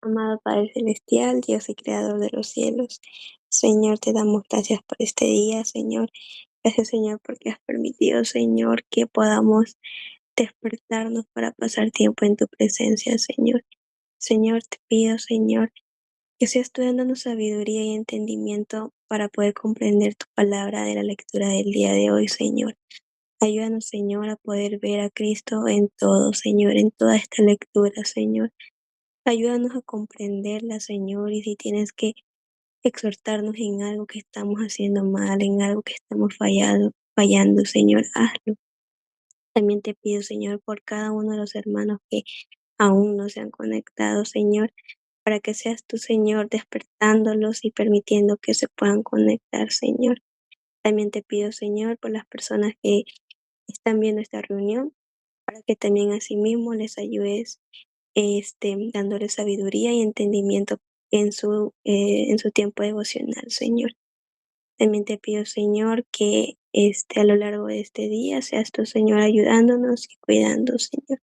Amado Padre Celestial, Dios y Creador de los cielos, Señor, te damos gracias por este día, Señor. Gracias, Señor, porque has permitido, Señor, que podamos despertarnos para pasar tiempo en tu presencia, Señor. Señor, te pido, Señor, que seas tú dándonos sabiduría y entendimiento para poder comprender tu palabra de la lectura del día de hoy, Señor. Ayúdanos, Señor, a poder ver a Cristo en todo, Señor, en toda esta lectura, Señor. Ayúdanos a comprenderla, Señor, y si tienes que exhortarnos en algo que estamos haciendo mal, en algo que estamos fallando, Señor, hazlo. También te pido, Señor, por cada uno de los hermanos que aún no se han conectado, Señor, para que seas tú, Señor, despertándolos y permitiendo que se puedan conectar, Señor. También te pido, Señor, por las personas que están viendo esta reunión, para que también asimismo les ayudes dándoles sabiduría y entendimiento en su tiempo devocional, Señor. También te pido, Señor, que a lo largo de este día seas tú, Señor, ayudándonos y cuidando, Señor.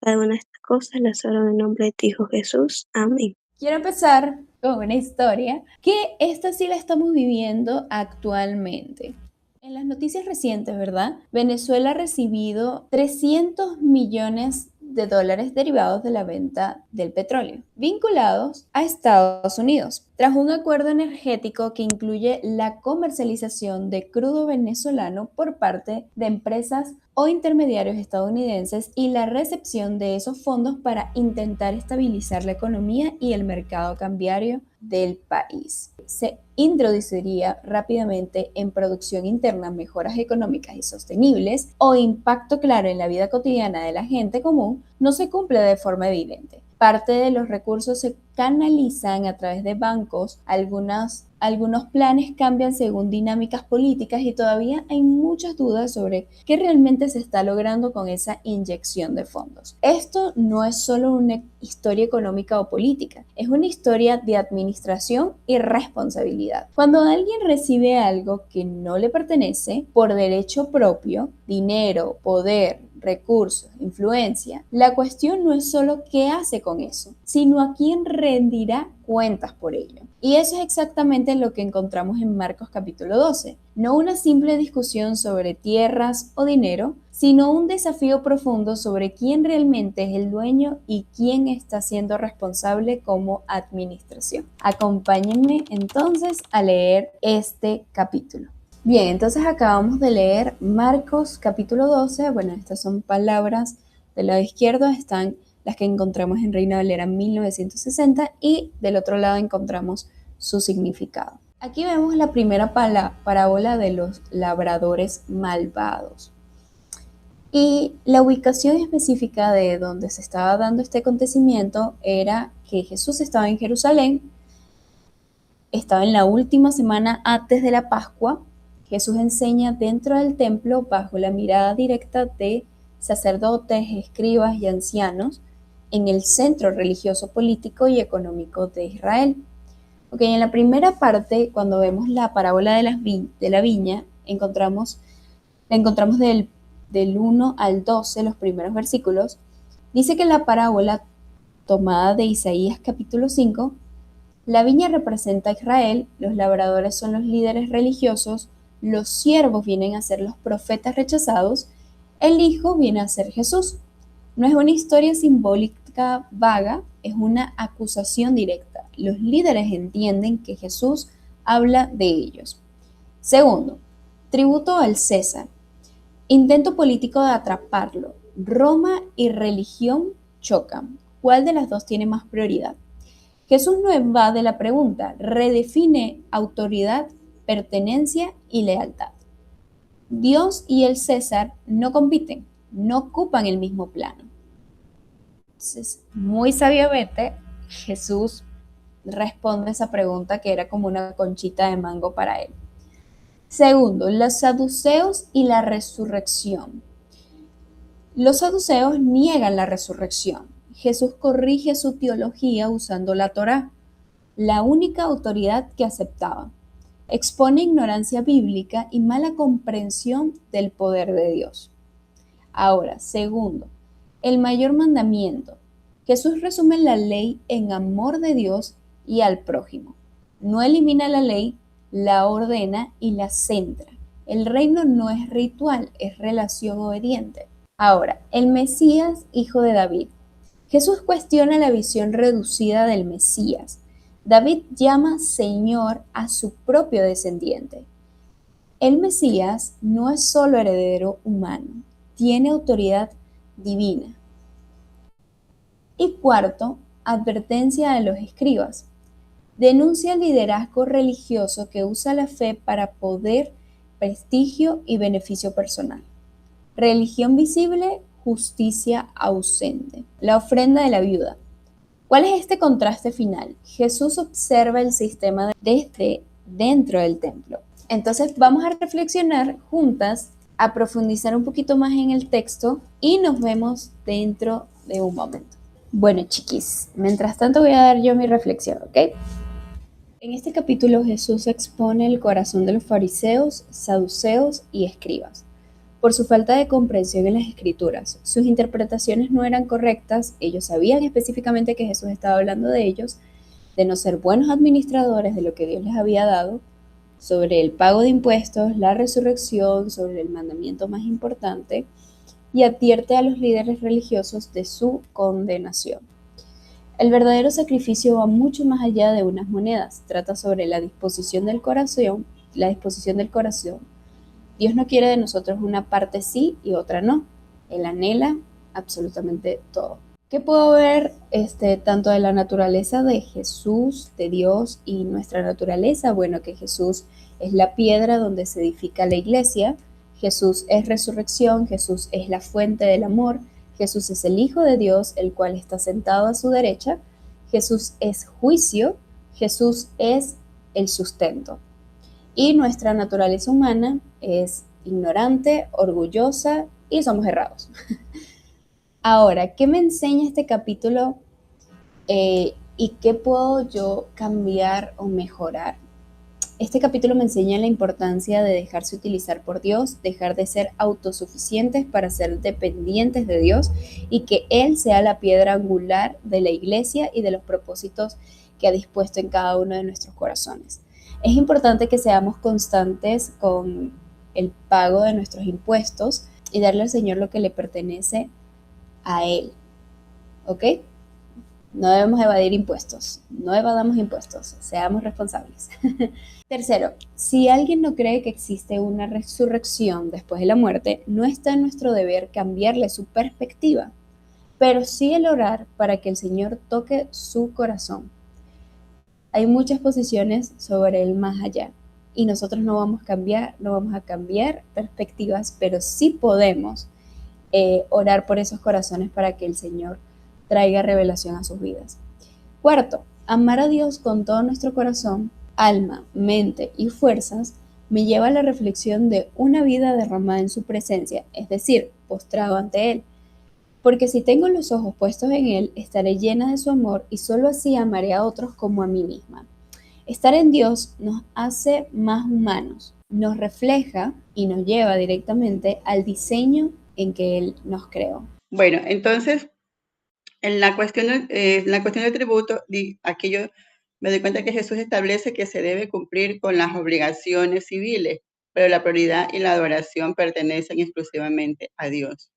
Cada una de estas cosas las oro en el nombre de tu Hijo Jesús. Amén. Quiero empezar con una historia que esta sí la estamos viviendo actualmente. En las noticias recientes, ¿verdad? Venezuela ha recibido 300 millones de dólares derivados de la venta del petróleo, vinculados a Estados Unidos, tras un acuerdo energético que incluye la comercialización de crudo venezolano por parte de empresas o intermediarios estadounidenses y la recepción de esos fondos para intentar estabilizar la economía y el mercado cambiario del país. Se introduciría rápidamente en producción interna mejoras económicas y sostenibles o impacto claro en la vida cotidiana de la gente común no se cumple de forma evidente. Parte de los recursos se canalizan a través de bancos, algunos planes cambian según dinámicas políticas y todavía hay muchas dudas sobre qué realmente se está logrando con esa inyección de fondos. Esto no es solo una historia económica o política, es una historia de administración y responsabilidad. Cuando alguien recibe algo que no le pertenece por derecho propio, dinero, poder, recursos, influencia, la cuestión no es solo qué hace con eso, sino a quién rendirá cuentas por ello. Y eso es exactamente lo que encontramos en Marcos capítulo 12. No una simple discusión sobre tierras o dinero, sino un desafío profundo sobre quién realmente es el dueño y quién está siendo responsable como administración. Acompáñenme entonces a leer este capítulo. Bien, entonces acabamos de leer Marcos capítulo 12. Bueno, estas son palabras del lado izquierdo, están las que encontramos en Reina Valera 1960 y del otro lado encontramos su significado. Aquí vemos la primera parábola de los labradores malvados. Y la ubicación específica de donde se estaba dando este acontecimiento era que Jesús estaba en Jerusalén, estaba en la última semana antes de la Pascua. Jesús enseña dentro del templo bajo la mirada directa de sacerdotes, escribas y ancianos en el centro religioso, político y económico de Israel. Ok, en la primera parte, cuando vemos la parábola de la viña, la encontramos del 1 al 12, los primeros versículos. Dice que la parábola tomada de Isaías capítulo 5, la viña representa a Israel, los labradores son los líderes religiosos, los siervos vienen a ser los profetas rechazados, el Hijo viene a ser Jesús. No es una historia simbólica vaga, es una acusación directa. Los líderes entienden que Jesús habla de ellos. Segundo, tributo al César. Intento político de atraparlo. Roma y religión chocan. ¿Cuál de las dos tiene más prioridad? Jesús no evade la pregunta, redefine autoridad, pertenencia y lealtad. Dios y el César no compiten, no ocupan el mismo plano. Entonces, muy sabiamente, Jesús responde esa pregunta que era como una conchita de mango para él. Segundo, los saduceos y la resurrección. Los saduceos niegan la resurrección. Jesús corrige su teología usando la Torá, la única autoridad que aceptaba. Expone ignorancia bíblica y mala comprensión del poder de Dios. Ahora, segundo, el mayor mandamiento. Jesús resume la ley en amor de Dios y al prójimo. No elimina la ley, la ordena y la centra. El reino no es ritual, es relación obediente. Ahora, el Mesías, hijo de David. Jesús cuestiona la visión reducida del Mesías. David llama Señor a su propio descendiente. El Mesías no es solo heredero humano, tiene autoridad divina. Y cuarto, advertencia a los escribas. Denuncia el liderazgo religioso que usa la fe para poder, prestigio y beneficio personal. Religión visible, justicia ausente. La ofrenda de la viuda. ¿Cuál es este contraste final? Jesús observa el sistema desde dentro del templo. Entonces vamos a reflexionar juntas, a profundizar un poquito más en el texto y nos vemos dentro de un momento. Bueno, chiquis, mientras tanto voy a dar yo mi reflexión, ¿ok? En este capítulo Jesús expone el corazón de los fariseos, saduceos y escribas. Por su falta de comprensión en las escrituras, sus interpretaciones no eran correctas, ellos sabían específicamente que Jesús estaba hablando de ellos, de no ser buenos administradores de lo que Dios les había dado, sobre el pago de impuestos, la resurrección, sobre el mandamiento más importante, y advierte a los líderes religiosos de su condenación. El verdadero sacrificio va mucho más allá de unas monedas, trata sobre la disposición del corazón, Dios no quiere de nosotros una parte sí y otra no. Él anhela absolutamente todo. ¿Qué puedo ver tanto de la naturaleza de Jesús, de Dios y nuestra naturaleza? Bueno, que Jesús es la piedra donde se edifica la iglesia, Jesús es resurrección, Jesús es la fuente del amor, Jesús es el Hijo de Dios, el cual está sentado a su derecha, Jesús es juicio, Jesús es el sustento. Y nuestra naturaleza humana es ignorante, orgullosa y somos errados. Ahora, ¿qué me enseña este capítulo y qué puedo yo cambiar o mejorar? Este capítulo me enseña la importancia de dejarse utilizar por Dios, dejar de ser autosuficientes para ser dependientes de Dios y que Él sea la piedra angular de la iglesia y de los propósitos que ha dispuesto en cada uno de nuestros corazones. Es importante que seamos constantes con el pago de nuestros impuestos y darle al Señor lo que le pertenece a Él. ¿Ok? No debemos evadir impuestos, no evadamos impuestos, seamos responsables. Tercero, si alguien no cree que existe una resurrección después de la muerte, no está en nuestro deber cambiarle su perspectiva, pero sí el orar para que el Señor toque su corazón. Hay muchas posiciones sobre el más allá y nosotros no vamos a cambiar perspectivas, pero sí podemos orar por esos corazones para que el Señor traiga revelación a sus vidas. Cuarto, amar a Dios con todo nuestro corazón, alma, mente y fuerzas me lleva a la reflexión de una vida derramada en su presencia, es decir, postrado ante Él. Porque si tengo los ojos puestos en Él, estaré llena de su amor y solo así amaré a otros como a mí misma. Estar en Dios nos hace más humanos, nos refleja y nos lleva directamente al diseño en que Él nos creó. Bueno, entonces, en la cuestión del tributo, aquí yo me doy cuenta que Jesús establece que se debe cumplir con las obligaciones civiles, pero la prioridad y la adoración pertenecen exclusivamente a Dios.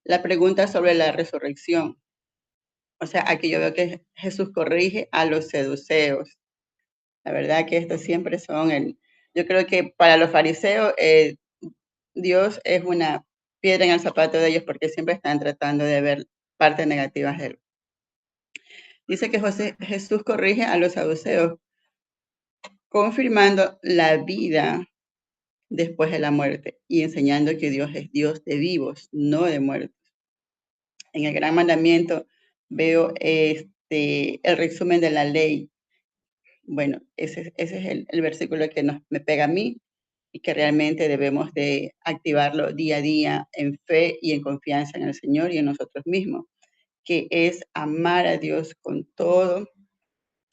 La pregunta sobre la resurrección. O sea, aquí yo veo que Jesús corrige a los seduceos. La verdad que estos siempre yo creo que para los fariseos Dios es una piedra en el zapato de ellos porque siempre están tratando de ver partes negativas de él. Dice que Jesús corrige a los saduceos, confirmando la vida después de la muerte y enseñando que Dios es Dios de vivos, no de muertos. En el gran mandamiento veo el resumen de la ley. Bueno, ese es el versículo que me pega a mí y que realmente debemos de activarlo día a día en fe y en confianza en el Señor y en nosotros mismos, que es amar a Dios con todo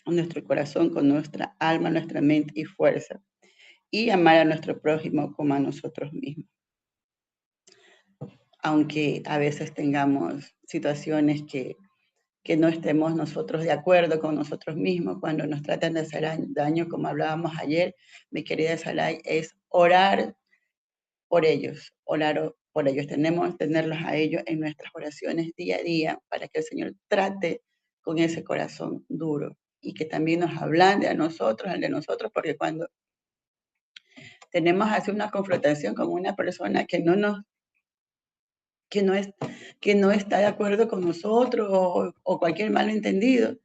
nuestro corazón, con nuestra alma, nuestra mente y fuerza, y amar a nuestro prójimo como a nosotros mismos. Aunque a veces tengamos situaciones que que no estemos nosotros de acuerdo con nosotros mismos cuando nos tratan de hacer daño, como hablábamos ayer, mi querida Saray, es orar por ellos, orar por ellos. Tenemos que tenerlos a ellos en nuestras oraciones día a día para que el Señor trate con ese corazón duro y que también nos ablande a nosotros, al de nosotros, porque cuando tenemos así una confrontación con una persona que no, es, que no está de acuerdo con nosotros o cualquier malentendido,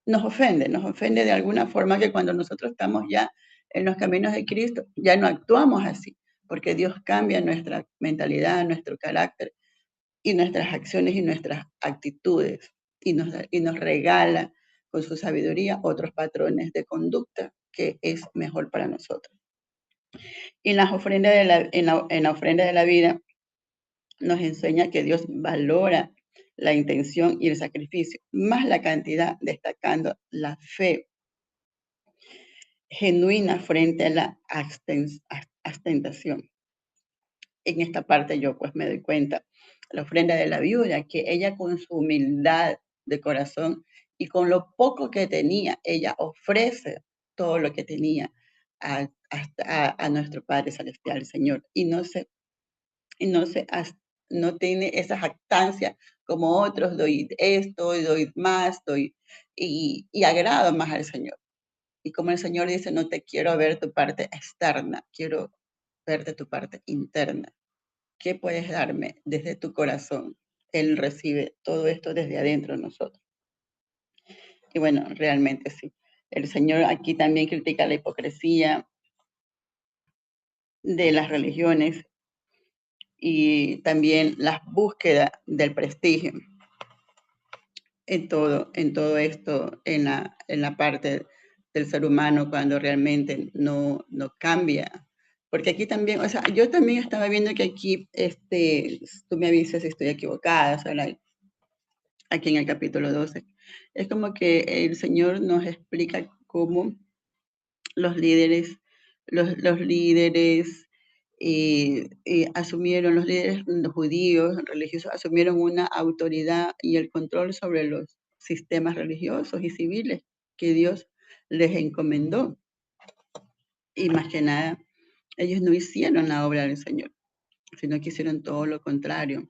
nos ofende de alguna forma que cuando nosotros estamos ya en los caminos de Cristo, ya no actuamos así, porque Dios cambia nuestra mentalidad, nuestro carácter y nuestras acciones y nuestras actitudes y nos regala con su sabiduría otros patrones de conducta que es mejor para nosotros. Y en las ofrendas en la ofrenda de la vida nos enseña que Dios valora la intención y el sacrificio, más la cantidad, destacando la fe genuina frente a la ostentación. En esta parte yo pues me doy cuenta, la ofrenda de la viuda, que ella con su humildad de corazón y con lo poco que tenía, ella ofrece todo lo que tenía a nuestro Padre Celestial, Señor, y no tiene esa jactancia como otros, doy esto, doy más, y agrado más al Señor. Y como el Señor dice, no te quiero ver tu parte externa, quiero verte tu parte interna. ¿Qué puedes darme desde tu corazón? Él recibe todo esto desde adentro de nosotros. Y bueno, realmente sí. El Señor aquí también critica la hipocresía de las religiones y también la búsqueda del prestigio en todo esto, en la parte del ser humano cuando realmente no cambia. Porque aquí también, o sea, yo también estaba viendo que aquí, tú me avisas si estoy equivocada, o sea, aquí en el capítulo 12, es como que el Señor nos explica cómo los líderes, los líderes asumieron, los líderes judíos, religiosos, asumieron una autoridad y el control sobre los sistemas religiosos y civiles que Dios les encomendó. Y más que nada, ellos no hicieron la obra del Señor, sino que hicieron todo lo contrario.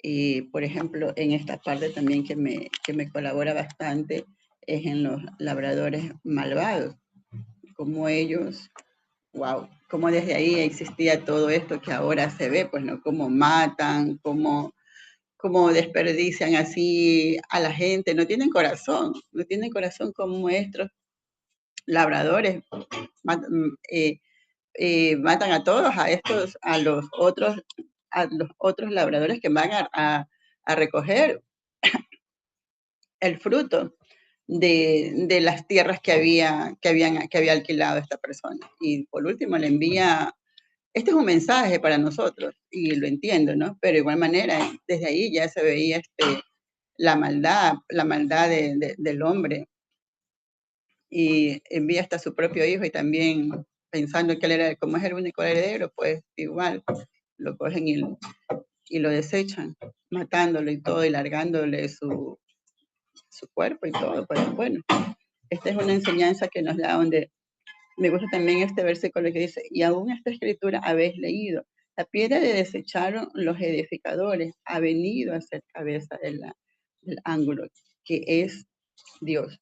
Y, por ejemplo, en esta parte también que me colabora bastante es en los labradores malvados, como ellos, wow, como desde ahí existía todo esto que ahora se ve, pues, ¿no? Cómo matan, cómo desperdician así a la gente, no tienen corazón como nuestros labradores, matan a todos, a los otros labradores que van a recoger el fruto de las tierras que había alquilado esta persona. Y por último le envía, este es un mensaje para nosotros, y lo entiendo, ¿no? Pero de igual manera, desde ahí ya se veía la maldad del hombre, y envía hasta su propio hijo, y también pensando que él era, como es el único heredero, pues igual lo cogen y lo desechan, matándolo y todo, y largándole su cuerpo y todo. Pues bueno, esta es una enseñanza que nos da, donde me gusta también este versículo que dice, y aún esta escritura habéis leído, la piedra de desecharon los edificadores ha venido a ser cabeza del ángulo, que es Dios.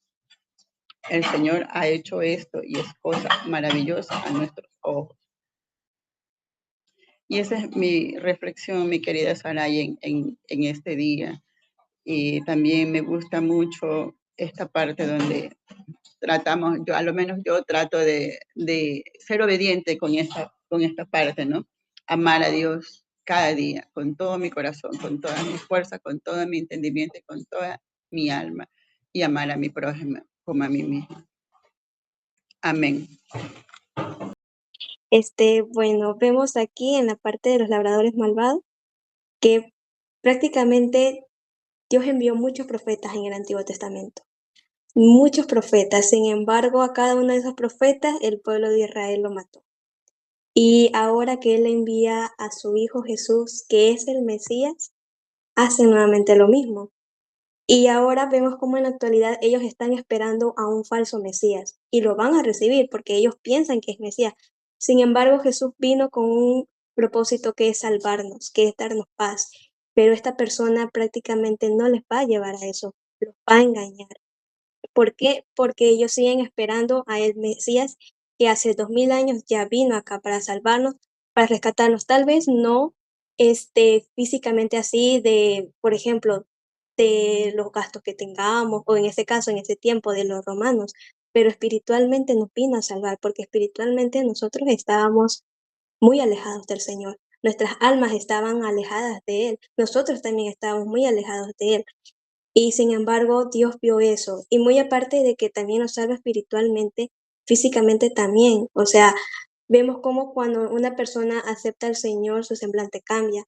El Señor ha hecho esto y es cosa maravillosa a nuestros ojos. Y esa es mi reflexión, mi querida Saray, en este día. Y también me gusta mucho esta parte donde tratamos, yo a lo menos yo trato de ser obediente con esta parte, ¿no? Amar a Dios cada día, con todo mi corazón, con toda mi fuerza, con todo mi entendimiento y con toda mi alma. Y amar a mi prójimo como a mí mismo. Amén. Bueno, vemos aquí en la parte de los labradores malvados que prácticamente Dios envió muchos profetas en el Antiguo Testamento. Muchos profetas, sin embargo, a cada uno de esos profetas el pueblo de Israel lo mató. Y ahora que Él envía a su Hijo Jesús, que es el Mesías, hace nuevamente lo mismo. Y ahora vemos cómo en la actualidad ellos están esperando a un falso Mesías y lo van a recibir porque ellos piensan que es Mesías. Sin embargo, Jesús vino con un propósito que es salvarnos, que es darnos paz. Pero esta persona prácticamente no les va a llevar a eso, los va a engañar. ¿Por qué? Porque ellos siguen esperando a el Mesías que hace 2000 años ya vino acá para salvarnos, para rescatarnos. Tal vez no físicamente así de, por ejemplo, de los gastos que tengamos, o en ese caso, en ese tiempo de los romanos, pero espiritualmente nos vino a salvar, porque espiritualmente nosotros estábamos muy alejados del Señor. Nuestras almas estaban alejadas de Él. Nosotros también estábamos muy alejados de Él. Y sin embargo, Dios vio eso. Y muy aparte de que también nos salva espiritualmente, físicamente también. O sea, vemos cómo cuando una persona acepta al Señor, su semblante cambia,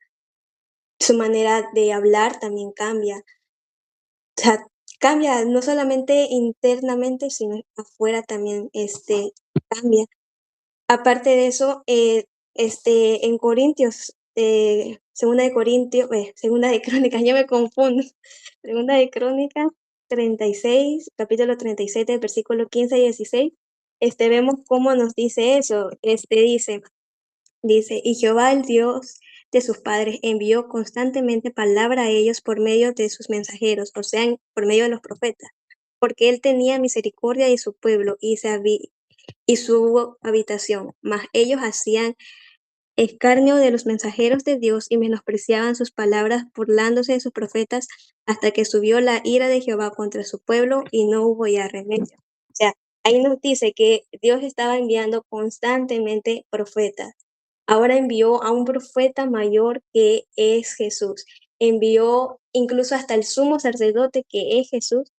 su manera de hablar también cambia. O sea, cambia no solamente internamente, sino afuera también cambia. Aparte de eso, en Corintios, segunda de Corintios, segunda de Crónicas, ya me confundo. Segunda de Crónicas 36, capítulo 37, versículo 15 y 16, vemos cómo nos dice eso. Dice, y Jehová, el Dios de sus padres, envió constantemente palabra a ellos por medio de sus mensajeros, o sea, por medio de los profetas, porque él tenía misericordia de su pueblo y su habitación, mas ellos hacían escarnio de los mensajeros de Dios y menospreciaban sus palabras, burlándose de sus profetas, hasta que subió la ira de Jehová contra su pueblo y no hubo ya remedio. O sea, ahí nos dice que Dios estaba enviando constantemente profetas. Ahora envió a un profeta mayor que es Jesús. Envió incluso hasta el sumo sacerdote que es Jesús.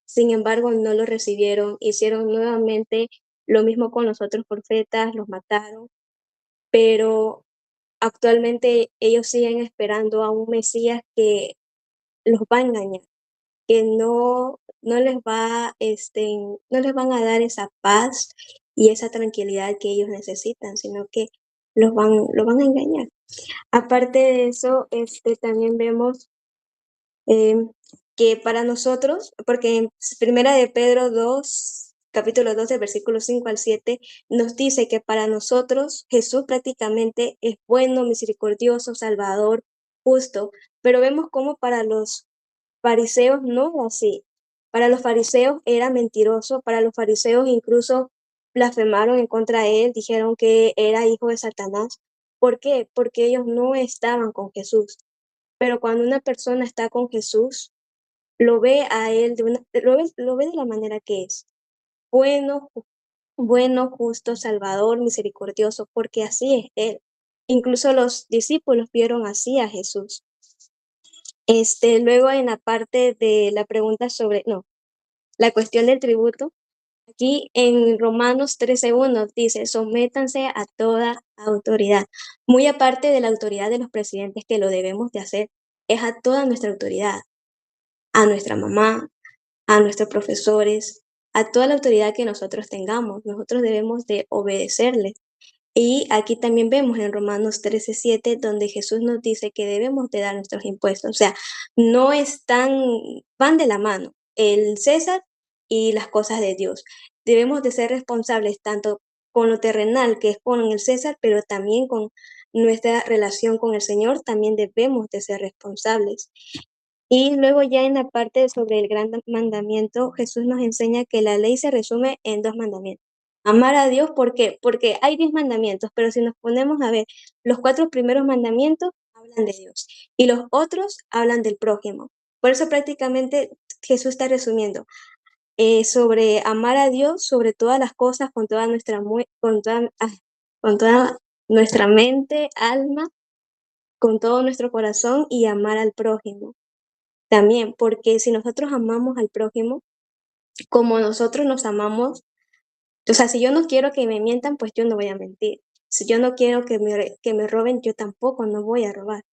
Sin embargo, no lo recibieron. Hicieron nuevamente lo mismo con los otros profetas, los mataron. Pero actualmente ellos siguen esperando a un Mesías que los va a engañar, que no les no les van a dar esa paz y esa tranquilidad que ellos necesitan, sino que los van a engañar. Aparte de eso, también vemos que para nosotros, porque en Primera de Pedro 2, capítulo 12, versículos 5 al 7, nos dice que para nosotros Jesús prácticamente es bueno, misericordioso, salvador, justo, pero vemos cómo para los fariseos no era así. Para los fariseos era mentiroso, para los fariseos incluso blasfemaron en contra de él, dijeron que era hijo de Satanás. ¿Por qué? Porque ellos no estaban con Jesús. Pero cuando una persona está con Jesús, lo ve a él lo ve de la manera que es. Bueno, bueno, justo, salvador, misericordioso, porque así es él. Incluso los discípulos vieron así a Jesús. Luego en la parte de la pregunta sobre, no, la cuestión del tributo, aquí en Romanos 13:1 dice, sométanse a toda autoridad. Muy aparte de la autoridad de los presidentes que lo debemos de hacer, es a toda nuestra autoridad, a nuestra mamá, a nuestros profesores, a toda la autoridad que nosotros tengamos. Nosotros debemos de obedecerles. Y aquí también vemos en Romanos 13:7, donde Jesús nos dice que debemos de dar nuestros impuestos. O sea, no están, van de la mano, el César y las cosas de Dios. Debemos de ser responsables tanto con lo terrenal, que es con el César, pero también con nuestra relación con el Señor, también debemos de ser responsables. Y luego ya en la parte sobre el gran mandamiento, Jesús nos enseña que la ley se resume en 2 mandamientos. Amar a Dios, ¿por qué? Porque hay 10 mandamientos, pero si nos ponemos a ver, los 4 primeros mandamientos hablan de Dios y los otros hablan del prójimo. Por eso prácticamente Jesús está resumiendo sobre amar a Dios sobre todas las cosas, con toda nuestra mente, alma, con todo nuestro corazón y amar al prójimo. También, porque si nosotros amamos al prójimo, como nosotros nos amamos, o sea, si yo no quiero que me mientan, pues yo no voy a mentir. Si yo no quiero que me roben, yo tampoco no voy a robar.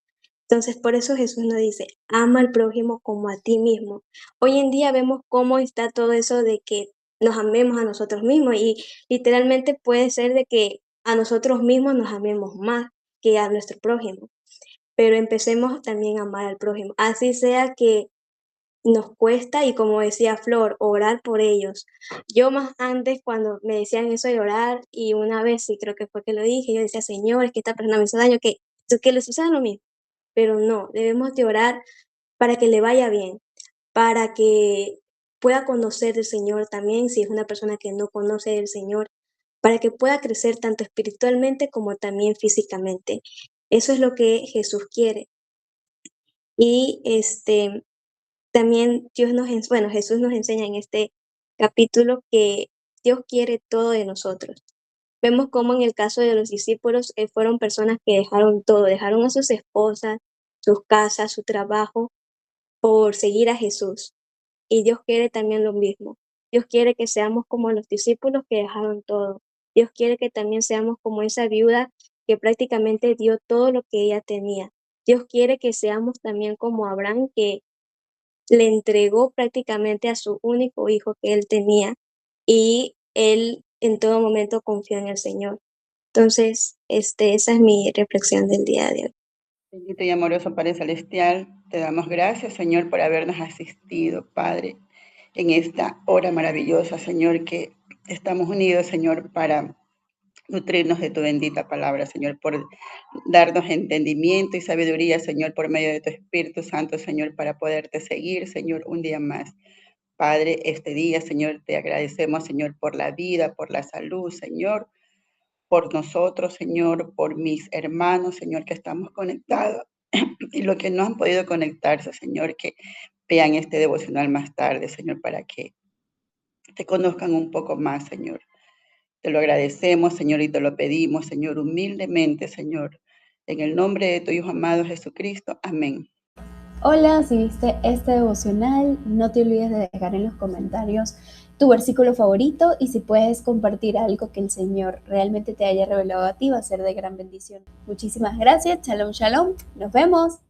Entonces, por eso Jesús nos dice, ama al prójimo como a ti mismo. Hoy en día vemos cómo está todo eso de que nos amemos a nosotros mismos y literalmente puede ser de que a nosotros mismos nos amemos más que a nuestro prójimo. Pero empecemos también a amar al prójimo. Así sea que nos cuesta, y como decía Flor, orar por ellos. Yo más antes, cuando me decían eso de orar, y una vez sí creo que fue que lo dije, yo decía, Señor, es que esta persona me hizo daño, que le suceda lo mismo. Pero no, debemos de orar para que le vaya bien, para que pueda conocer del Señor también, si es una persona que no conoce del Señor, para que pueda crecer tanto espiritualmente como también físicamente. Eso es lo que Jesús quiere. Y también bueno, Jesús nos enseña en este capítulo que Dios quiere todo de nosotros. Vemos cómo en el caso de los discípulos fueron personas que dejaron todo, dejaron a sus esposas, sus casas, su trabajo, por seguir a Jesús. Y Dios quiere también lo mismo. Dios quiere que seamos como los discípulos que dejaron todo. Dios quiere que también seamos como esa viuda que prácticamente dio todo lo que ella tenía. Dios quiere que seamos también como Abraham, que le entregó prácticamente a su único hijo que él tenía, y él en todo momento confió en el Señor. Entonces, esa es mi reflexión del día de hoy. Bendito y amoroso Padre Celestial, te damos gracias, Señor, por habernos asistido, Padre, en esta hora maravillosa, Señor, que estamos unidos, Señor, para nutrirnos de tu bendita palabra, Señor, por darnos entendimiento y sabiduría, Señor, por medio de tu Espíritu Santo, Señor, para poderte seguir, Señor, un día más. Padre, este día, Señor, te agradecemos, Señor, por la vida, por la salud, Señor, por nosotros, Señor, por mis hermanos, Señor, que estamos conectados y los que no han podido conectarse, Señor, que vean este devocional más tarde, Señor, para que te conozcan un poco más, Señor. Te lo agradecemos, Señor, y te lo pedimos, Señor, humildemente, Señor, en el nombre de tu Hijo amado Jesucristo. Amén. Hola, si viste este devocional, no te olvides de dejar en los comentarios tu versículo favorito, y si puedes compartir algo que el Señor realmente te haya revelado a ti, va a ser de gran bendición. Muchísimas gracias, shalom, shalom, nos vemos.